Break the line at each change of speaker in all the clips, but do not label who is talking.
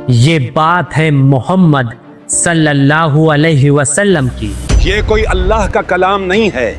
ये बात है मोहम्मद सल्लल्लाहु अलैहि वसल्लम की।
ये कोई अल्लाह का कलाम नहीं है,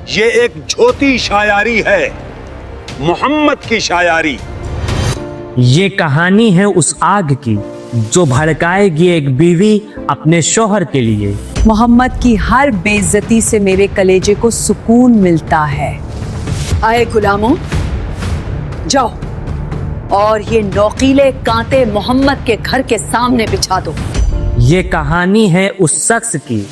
ये एक झोती शायारी है, मोहम्मद की शायारी।
ये कहानी है उस आग की जो भड़काएगी एक बीवी अपने शौहर के लिए।
मोहम्मद की हर बेइज्जती से मेरे कलेजे को सुकून मिलता है। आए गुलामों, जाओ और ये नौकीले कांटे मोहम्मद के घर के सामने बिछा दो।
ये कहानी है उस शख्स की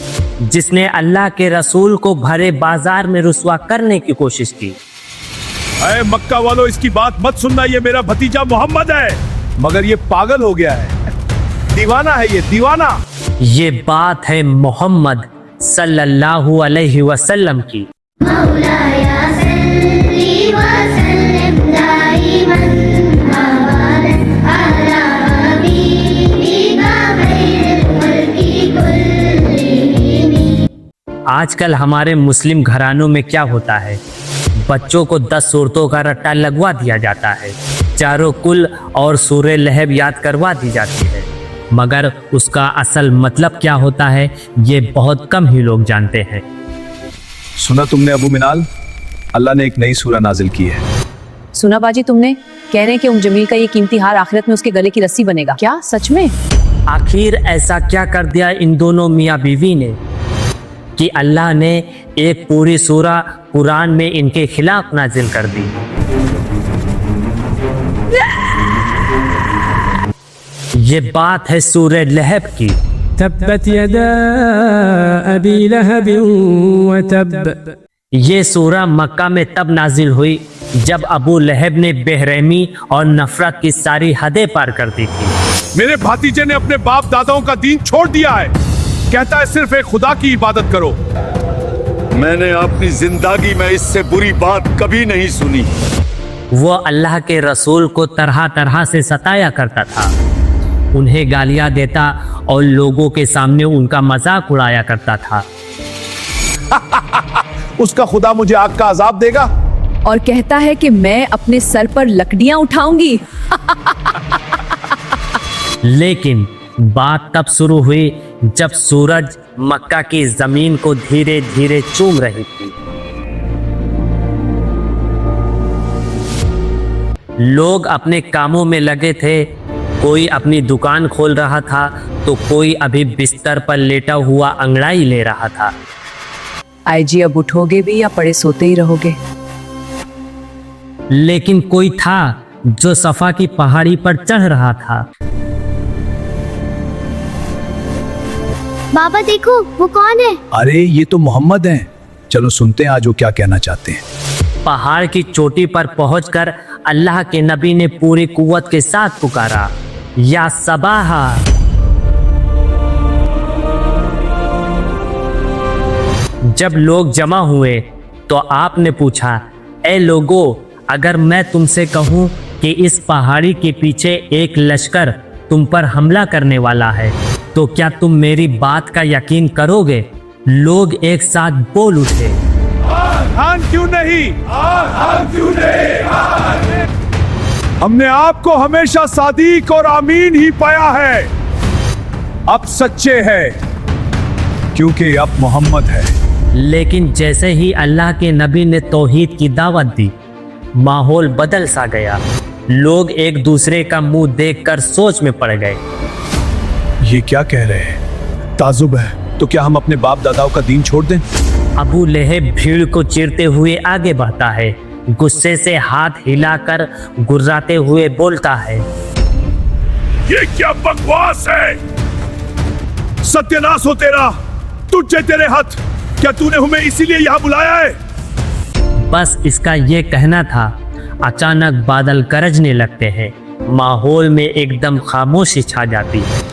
जिसने अल्लाह के रसूल को भरे बाजार में रुस्वा करने की कोशिश की।
अरे मक्का वालों, इसकी बात मत सुनना, ये मेरा भतीजा मोहम्मद है, मगर ये पागल हो गया है, दीवाना है, ये दीवाना।
ये बात है मोहम्मद सल्लल्लाहु अलैहि वसल्लम की। आजकल हमारे मुस्लिम घरानों में क्या होता है, बच्चों को 10 सूरतों का रट्टा लगवा दिया जाता है, चारों कुल और सूरे लहब याद करवा दी जाती है, मगर उसका असल मतलब क्या होता है ये बहुत कम ही लोग जानते हैं।
सुना तुमने अबू मिनाल, अल्लाह ने एक नई सूरा नाजिल की है।
सुना बाजी तुमने, कह रहे हैं कि जमील का ये कीमती हार आखिरत में उसके गले की रस्सी बनेगा। क्या सच में?
आखिर ऐसा क्या कर दिया इन दोनों मियाँ बीवी ने कि अल्लाह ने एक पूरी सूरा कुरान में इनके खिलाफ नाजिल कर दी। ये बात है सूरह लहब की।
तब्बत यदा अबी लहब व तब।
ये सूरा मक्का में तब नाजिल हुई जब अबू लहब ने बेरहमी और नफरत की सारी हदें पार कर दी थी।
मेरे भातीजे ने अपने बाप दादाओं का दीन छोड़ दिया है, कहता है सिर्फ एक खुदा की इबादत करो।
मैंने अपनी जिंदगी में इससे बुरी बात कभी नहीं सुनी।
वो अल्लाह के रसूल को तरह तरह से सताया करता था, उन्हें गालियां देता और लोगों के सामने उनका मजाक उड़ाया करता था।
उसका खुदा मुझे आग का अजाब देगा
और कहता है कि मैं अपने सर पर लकड़ियां उठाऊंगी।
लेकिन बात तब शुरू हुई जब सूरज मक्का की जमीन को धीरे धीरे चूम रही थी। लोग अपने कामों में लगे थे, कोई अपनी दुकान खोल रहा था तो कोई अभी बिस्तर पर लेटा हुआ अंगड़ाई ले रहा था।
आई जी, अब उठोगे भी या पड़े सोते ही रहोगे?
लेकिन कोई था जो सफा की पहाड़ी पर चढ़ रहा था।
बाबा देखो, वो कौन है?
अरे ये तो मोहम्मद हैं, चलो सुनते हैं आज वो क्या कहना चाहते हैं।
पहाड़ की चोटी पर पहुंचकर अल्लाह के नबी ने पूरी कुव्वत के साथ पुकारा, या सबाहा। जब लोग जमा हुए तो आपने पूछा, ए लोगो, अगर मैं तुमसे कहूं कि इस पहाड़ी के पीछे एक लश्कर तुम पर हमला करने वाला है तो क्या तुम मेरी बात का यकीन करोगे? लोग एक साथ बोल उठे,
हाँ क्यों नहीं, हाँ क्यों नहीं। हमने आपको हमेशा सादिक और आमीन ही पाया है, अब सच्चे हैं क्योंकि अब मोहम्मद है।
लेकिन जैसे ही अल्लाह के नबी ने तौहीद की दावत दी, माहौल बदल सा गया। लोग एक दूसरे का मुंह देखकर सोच में पड़ गए।
ये क्या कह रहे हैं? ताजुब है, तो क्या हम अपने बाप दादाओं का दीन छोड़ दें?
अबू लहब भीड़ को चीरते हुए आगे बढ़ता है, गुस्से से हाथ हिलाकर गुर्राते हुए बोलता है,
ये क्या बकवास है? सत्यानाश हो तेरा, तुझे तेरे हाथ, क्या तूने हमें इसीलिए यहाँ बुलाया है?
बस इसका ये कहना था। अचानक बादल गरजने लगते हैं, माहौल में एकदम खामोशी छा जाती है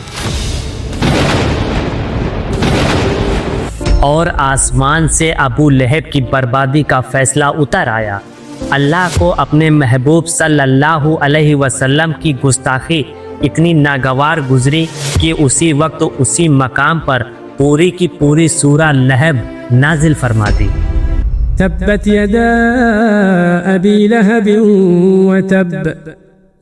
और आसमान से अबू लहब की बर्बादी का फैसला उतर आया। अल्लाह को अपने महबूब सल्लल्लाहु अलैहि वसल्लम की गुस्ताखी इतनी नागवार गुजरी कि उसी वक्त उसी मकाम पर पूरी की पूरी सूरा लहब नाजिल फरमा दी।
तब्बत यदा अबी लहब व तब।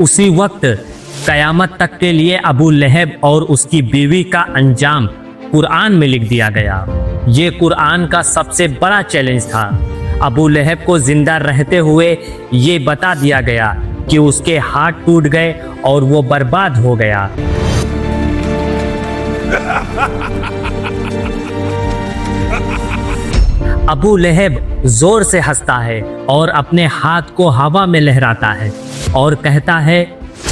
उसी वक्त कयामत तक के लिए अबू लहब और उसकी बीवी का अंजाम कुरान में लिख दिया गया। ये कुरान का सबसे बड़ा चैलेंज था। अबू लहब को जिंदा रहते हुए ये बता दिया गया कि उसके हाथ टूट गए और वो बर्बाद हो गया। अबू लहब जोर से हंसता है और अपने हाथ को हवा में लहराता है और कहता है,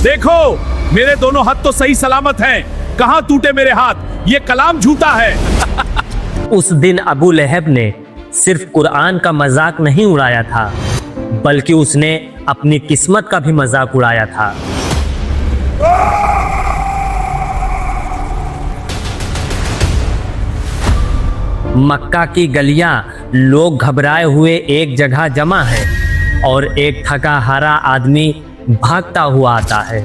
देखो मेरे दोनों हाथ तो सही सलामत हैं, कहां टूटे मेरे हाथ, ये कलाम झूठा है।
उस दिन अबू लहब ने सिर्फ कुरान का मजाक नहीं उड़ाया था, बल्कि उसने अपनी किस्मत का भी मजाक उड़ाया था। मक्का की गलियां लोग घबराए हुए एक जगह जमा है और एक थका हारा आदमी भागता हुआ आता है।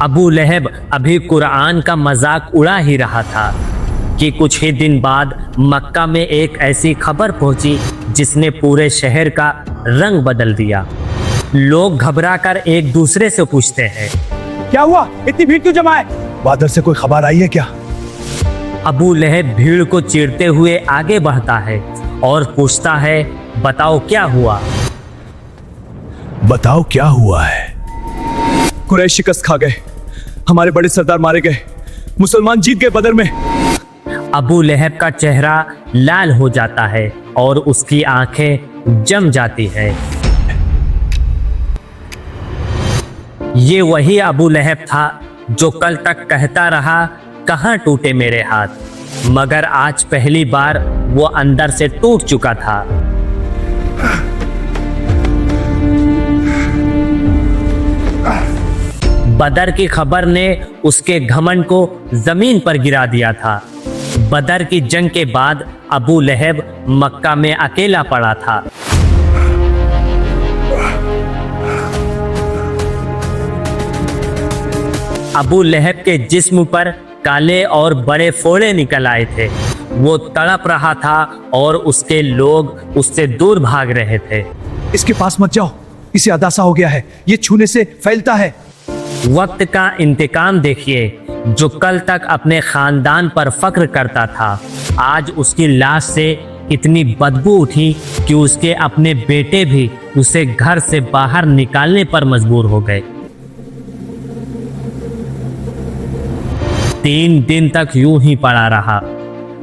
अबू लहब अभी कुरान का मजाक उड़ा ही रहा था कि कुछ ही दिन बाद मक्का में एक ऐसी खबर पहुंची जिसने पूरे शहर का रंग बदल दिया। लोग घबराकर एक दूसरे से पूछते हैं,
क्या हुआ, इतनी भीड़ क्यों जमा है? बादर से कोई खबर आई है क्या?
अबू लहब भीड़ को चीरते हुए आगे बढ़ता है और पूछता है, बताओ क्या हुआ?
बताओ क्या हुआ है? कुरैश शिकस्त खा गए, हमारे बड़े सरदार मारे गए, मुसलमान जीत गए बदर में।
अबू लहब का चेहरा लाल हो जाता है और उसकी आंखें जम जाती हैं। ये वही अबू लहब था जो कल तक कहता रहा, कहां टूटे मेरे हाथ, मगर आज पहली बार वो अंदर से टूट चुका था। बदर की खबर ने उसके घमंड को जमीन पर गिरा दिया था। बदर की जंग के बाद अबू लहब मक्का में अकेला पड़ा था। अबू लहब के जिस्म पर काले और बड़े फोड़े निकल आए थे। वो तड़प रहा था और उसके लोग उससे दूर भाग रहे थे।
इसके पास मत जाओ, इसे अदासा हो गया है, ये छूने से फैलता है।
वक्त का इंतकाम देखिए, जो कल तक अपने खानदान पर फख्र करता था, आज उसकी लाश से इतनी बदबू उठी कि उसके अपने बेटे भी उसे घर से बाहर निकालने पर मजबूर हो गए। 3 दिन तक यूं ही पड़ा रहा।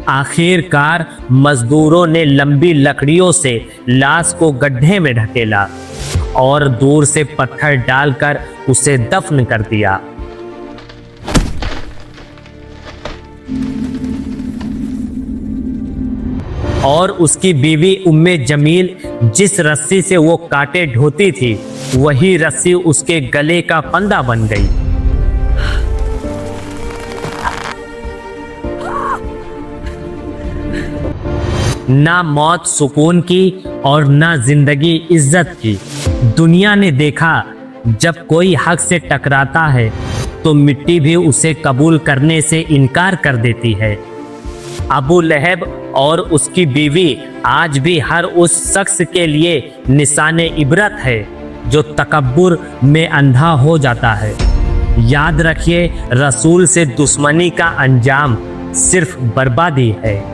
आखिरकार मजदूरों ने लंबी लकड़ियों से लाश को गड्ढे में ढकेला और दूर से पत्थर डालकर उसे दफन कर दिया। और उसकी बीवी उम्मे जमील जिस रस्सी से वो कांटे ढोती थी, वही रस्सी उसके गले का फंदा बन गई। ना मौत सुकून की और ना जिंदगी इज्जत की। दुनिया ने देखा, जब कोई हक से टकराता है तो मिट्टी भी उसे कबूल करने से इनकार कर देती है। अबू लहब और उसकी बीवी आज भी हर उस शख्स के लिए निशाने इबरत है जो तकब्बुर में अंधा हो जाता है। याद रखिए, रसूल से दुश्मनी का अंजाम सिर्फ बर्बादी है।